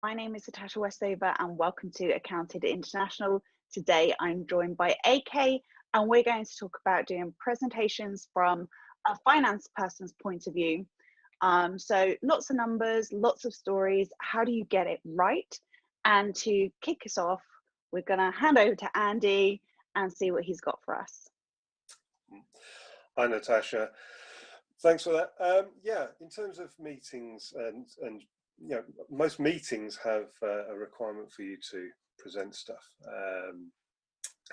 My name is Natasha Westover and welcome to Accounted International. Today I'm joined by AK and we're going to talk about doing presentations from a finance person's point of view. So lots of numbers, lots of stories. How do you get it right? And to kick us off, we're going to hand over to Andy and see what he's got for us. Hi, Natasha. Thanks for that. In terms of meetings and most meetings have a requirement for you to present stuff.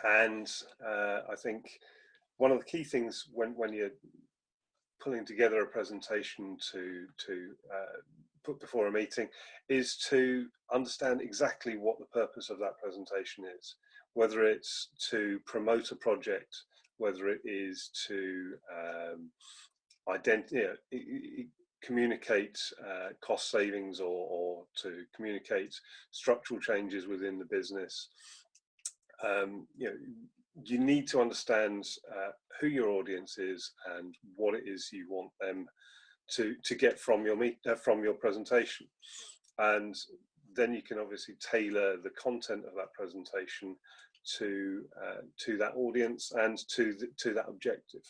I think one of the key things when you're pulling together a presentation to put before a meeting is to understand exactly what the purpose of that presentation is, whether it's to promote a project, whether it is to communicate cost savings or to communicate structural changes within the business. You need to understand who your audience is and what it is you want them to get from your presentation, and then you can obviously tailor the content of that presentation to that audience and to that objective.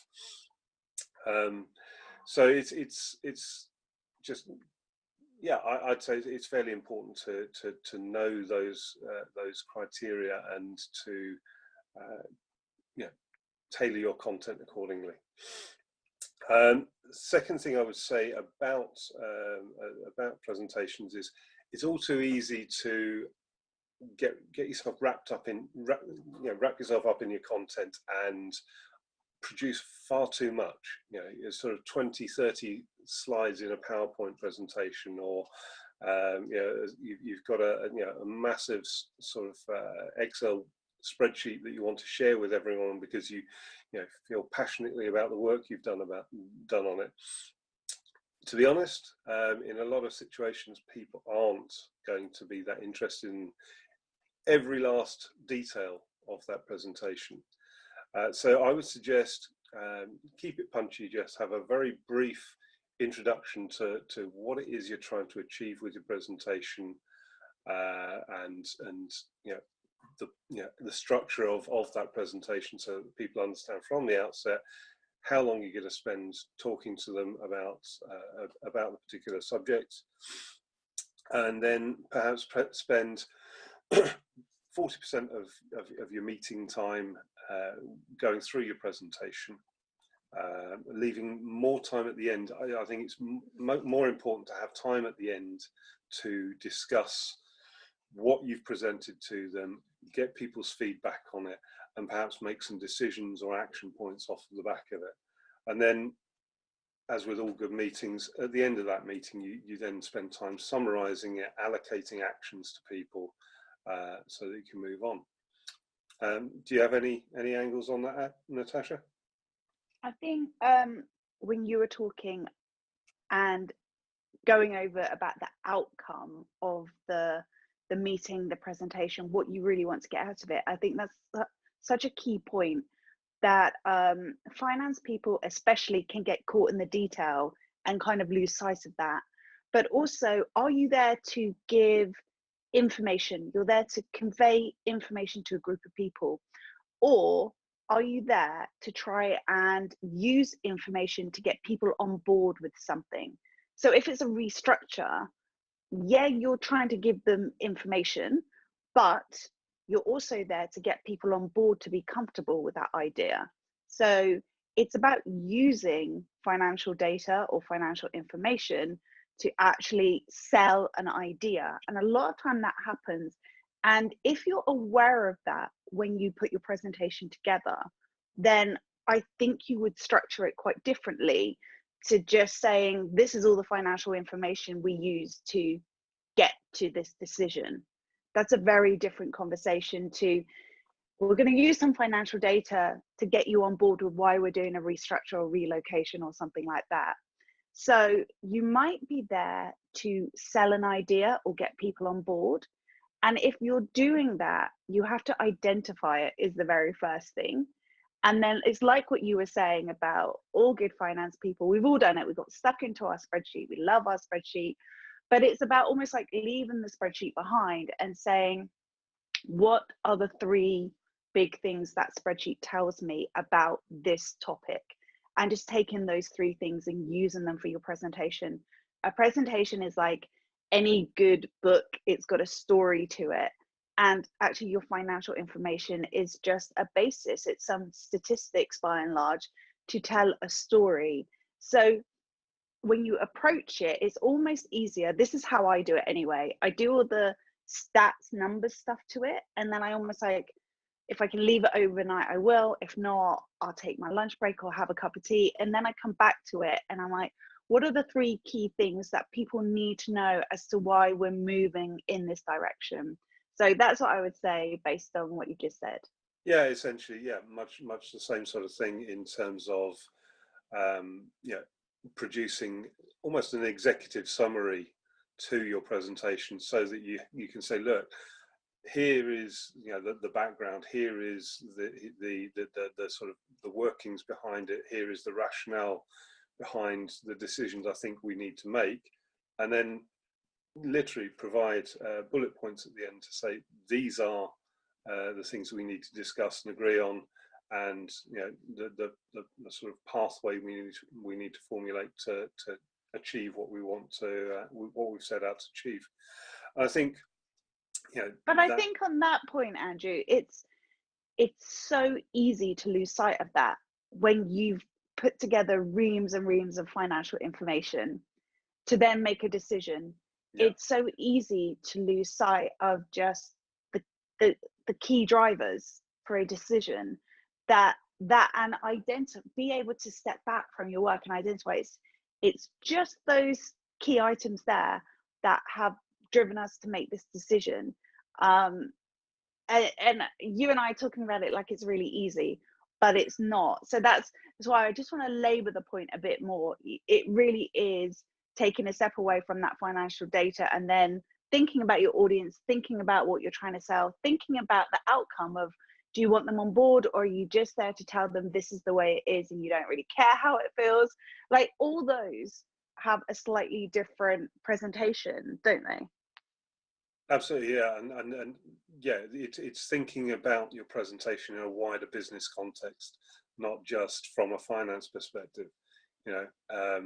So it's just I'd say it's fairly important to know those criteria and to tailor your content accordingly. Second thing I would say about presentations is it's all too easy to get yourself wrap yourself up in your content and produce far too much. It's sort of 20-30 slides in a PowerPoint presentation, or you've got a massive sort of Excel spreadsheet that you want to share with everyone because you feel passionately about the work you've done on it. To be honest, in a lot of situations, people aren't going to be that interested in every last detail of that presentation. So I would suggest keep it punchy. Just have a very brief introduction to what it is you're trying to achieve with your presentation, and the structure of that presentation, so that people understand from the outset how long you're going to spend talking to them about the particular subject, and then perhaps spend 40% of your meeting time going through your presentation, leaving more time at the end. I think it's more important to have time at the end to discuss what you've presented to them, get people's feedback on it, and perhaps make some decisions or action points off the back of it. And then, as with all good meetings, at the end of that meeting, you then spend time summarizing it, allocating actions to people, so that you can move on. Do you have any angles on that, Natasha? I think when you were talking and going over about the outcome of the meeting, the presentation, what you really want to get out of it, I think that's such a key point, that finance people especially can get caught in the detail and kind of lose sight of that. But also, are you there to give information? You're there to convey information to a group of people, or are you there to try and use information to get people on board with something? So if it's a restructure, you're trying to give them information, but you're also there to get people on board to be comfortable with that idea. So it's about using financial data or financial information to actually sell an idea. And a lot of time that happens. And if you're aware of that when you put your presentation together, then I think you would structure it quite differently to just saying, this is all the financial information we use to get to this decision. That's a very different conversation to, we're going to use some financial data to get you on board with why we're doing a restructure or relocation or something like that. So you might be there to sell an idea or get people on board. And if you're doing that, you have to identify it is the very first thing. And then it's like what you were saying about all good finance people. We've all done it. We got stuck into our spreadsheet. We love our spreadsheet. but it's about almost like leaving the spreadsheet behind and saying, what are the three big things that spreadsheet tells me about this topic? And just taking those three things and using them for your presentation. A presentation is like any good book, it's got a story to it. And actually, your financial information is just a basis, it's some statistics by and large to tell a story. So when you approach it, it's almost easier. This is how I do it anyway. I do all the stats, numbers stuff to it, and then I almost like, if I can leave it overnight, I will. If not, I'll take my lunch break or have a cup of tea, and then I come back to it and I'm like, what are the three key things that people need to know as to why we're moving in this direction? So that's what I would say based on what you just said. Yeah, essentially, yeah, much the same sort of thing in terms of yeah, producing almost an executive summary to your presentation, so that you can say, look, here is, you know, the background, here is the sort of the workings behind it, here is the rationale behind the decisions I think we need to make, and then literally provide bullet points at the end to say these are the things we need to discuss and agree on, and you know, the sort of pathway we need to formulate to achieve what we want to what we've set out to achieve. I think, you know, but I think on that point, Andrew, it's so easy to lose sight of that when you've put together reams and reams of financial information to then make a decision. yeah. It's so easy to lose sight of just the key drivers for a decision, that and be able to step back from your work and identify it's just those key items there that have driven us to make this decision. And you and I are talking about it like it's really easy, but it's not. So that's why I just want to labor the point a bit more. It really is taking a step away from that financial data and then thinking about your audience, thinking about what you're trying to sell, thinking about the outcome of, do you want them on board, or are you just there to tell them this is the way it is and you don't really care how it feels? Like, all those have a slightly different presentation, don't they? Absolutely, yeah, and yeah, it's thinking about your presentation in a wider business context, not just from a finance perspective. You know,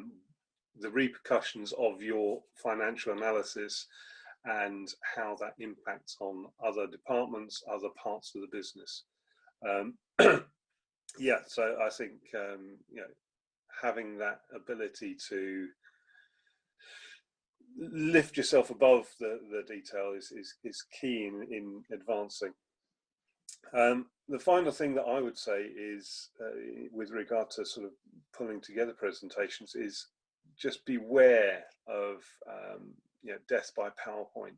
the repercussions of your financial analysis and how that impacts on other departments, other parts of the business. Yeah, so I think you know, having that ability to lift yourself above the detail is key in advancing. The final thing that I would say is, with regard to sort of pulling together presentations, is just beware of you know, death by PowerPoint.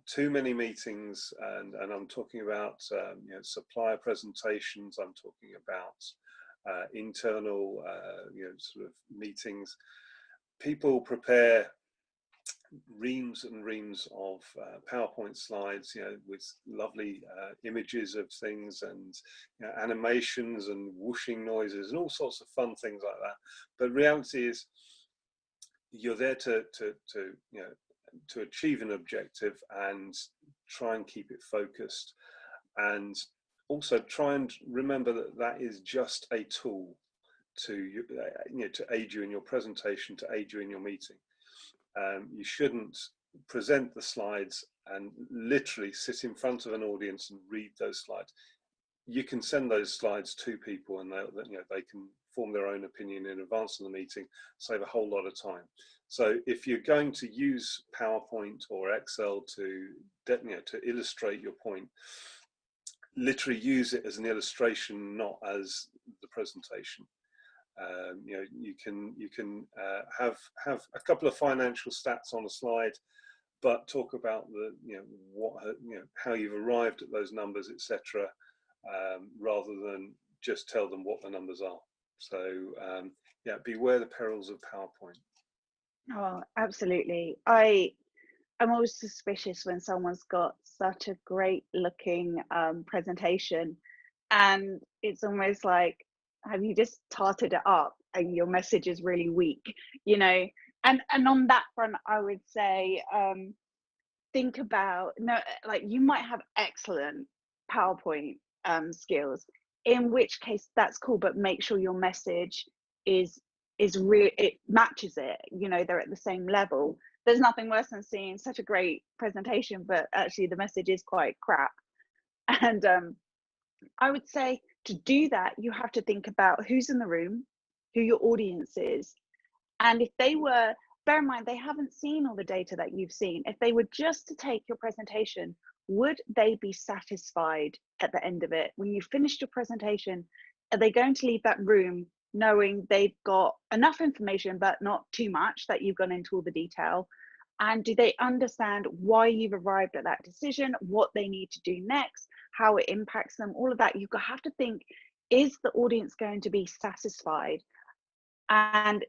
Too many meetings, and I'm talking about you know, supplier presentations, I'm talking about internal you know, sort of meetings. People prepare reams and reams of PowerPoint slides, you know, with lovely images of things and, you know, animations and whooshing noises and all sorts of fun things like that. But reality is, you're there to you know, to achieve an objective and try and keep it focused, and also try and remember that that is just a tool to you know, to aid you in your presentation, to aid you in your meeting. You shouldn't present the slides and literally sit in front of an audience and read those slides. You can send those slides to people and you know, they can form their own opinion in advance of the meeting, save a whole lot of time. So if you're going to use PowerPoint or Excel to, you know, to illustrate your point, literally use it as an illustration, not as the presentation. You know, you can have a couple of financial stats on a slide, but talk about the, you know, what, you know, how you've arrived at those numbers, etc., rather than just tell them what the numbers are. So yeah, beware the perils of PowerPoint. Oh, absolutely. I'm always suspicious when someone's got such a great looking presentation, and it's almost like, have you just tarted it up and your message is really weak? You know, And on that front, I would say, think about, no, like you might have excellent PowerPoint skills, in which case that's cool, but make sure your message is real, it matches it, you know, they're at the same level. There's nothing worse than seeing such a great presentation, but actually the message is quite crap. And I would say to do that, you have to think about who's in the room, who your audience is, and if they were, bear in mind, they haven't seen all the data that you've seen. If they were just to take your presentation, would they be satisfied at the end of it? When you finished your presentation, are they going to leave that room knowing they've got enough information, but not too much, that you've gone into all the detail? And do they understand why you've arrived at that decision, what they need to do next, how it impacts them, all of that? You have to think, is the audience going to be satisfied? And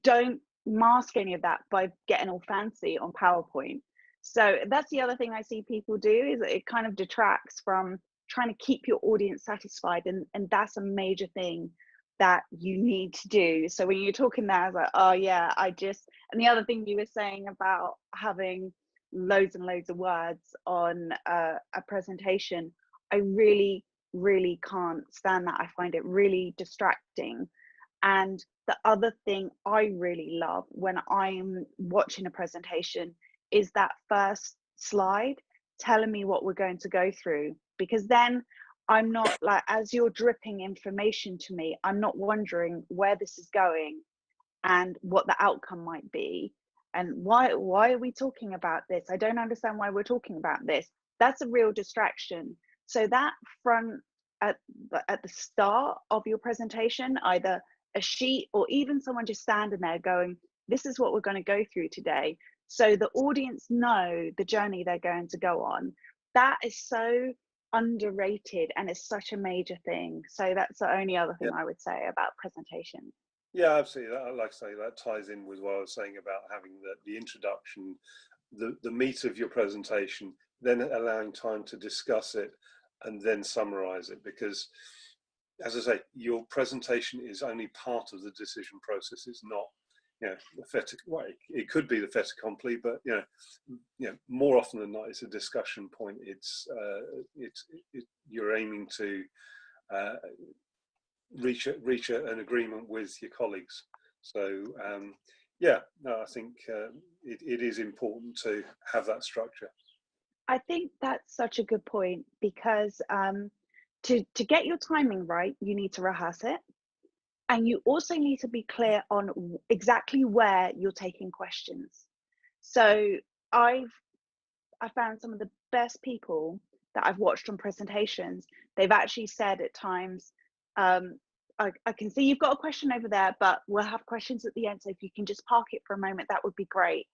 don't mask any of that by getting all fancy on PowerPoint. So that's the other thing I see people do, is it kind of detracts from trying to keep your audience satisfied. And that's a major thing that you need to do. So when you're talking there, I was like, oh yeah, and the other thing you were saying about having loads and loads of words on a presentation, I really, really can't stand that. I find it really distracting. And the other thing I really love when I'm watching a presentation is that first slide telling me what we're going to go through, because then I'm not like, as you're dripping information to me, I'm not wondering where this is going and what the outcome might be. And why are we talking about this? I don't understand why we're talking about this. That's a real distraction. So that front at the start of your presentation, either a sheet or even someone just standing there going, this is what we're going to go through today, so the audience know the journey they're going to go on. That is so underrated and it's such a major thing. So that's the only other thing I would say about presentation. Yeah, absolutely. Like I say, that ties in with what I was saying about having the introduction, the meat of your presentation, then allowing time to discuss it and then summarize it. Because, as I say, your presentation is only part of the decision process. It's not, you know, well, it could be the fait accompli, but you know, more often than not, it's a discussion point. You're aiming to reach an agreement with your colleagues. So yeah, no, I think it is important to have that structure. I think that's such a good point, because to get your timing right, you need to rehearse it, and you also need to be clear on exactly where you're taking questions. So I found some of the best people that I've watched on presentations, they've actually said at times, I can see you've got a question over there, but we'll have questions at the end. So if you can just park it for a moment, that would be great.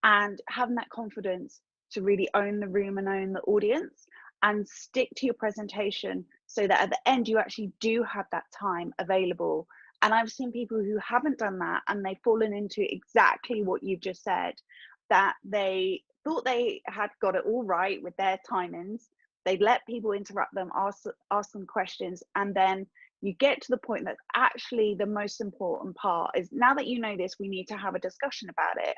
And having that confidence to really own the room and own the audience and stick to your presentation, so that at the end you actually do have that time available. And I've seen people who haven't done that and they've fallen into exactly what you've just said, that they thought they had got it all right with their timings. They'd let people interrupt them, ask them questions, and then you get to the point that actually the most important part is, now that you know this, we need to have a discussion about it.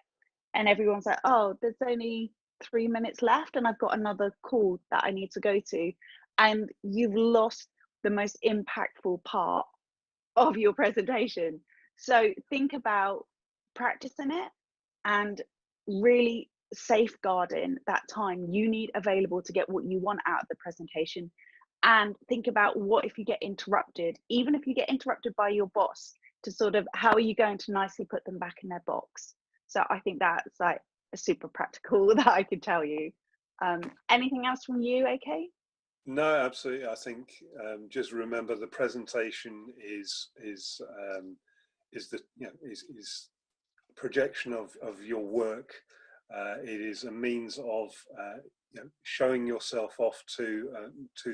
And everyone's like, oh, there's only 3 minutes left and I've got another call that I need to go to. And you've lost the most impactful part of your presentation. So think about practicing it and really safeguarding that time you need available to get what you want out of the presentation. And think about, what if you get interrupted, even if you get interrupted by your boss, to sort of, how are you going to nicely put them back in their box? So I think that's like a super practical that I could tell you. Anything else from you, AK? No, absolutely. I think just remember the presentation is the, you know, is projection of your work. It is a means of you know, showing yourself off to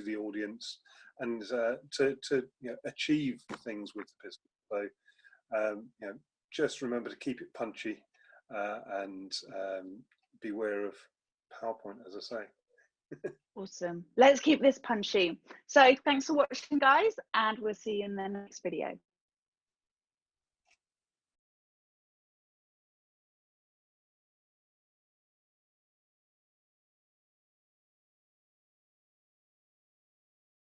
the audience, and to you know, achieve things with the business. So you know, just remember to keep it punchy and beware of PowerPoint, as I say. Awesome. Let's keep this punchy. So thanks for watching, guys, and we'll see you in the next video.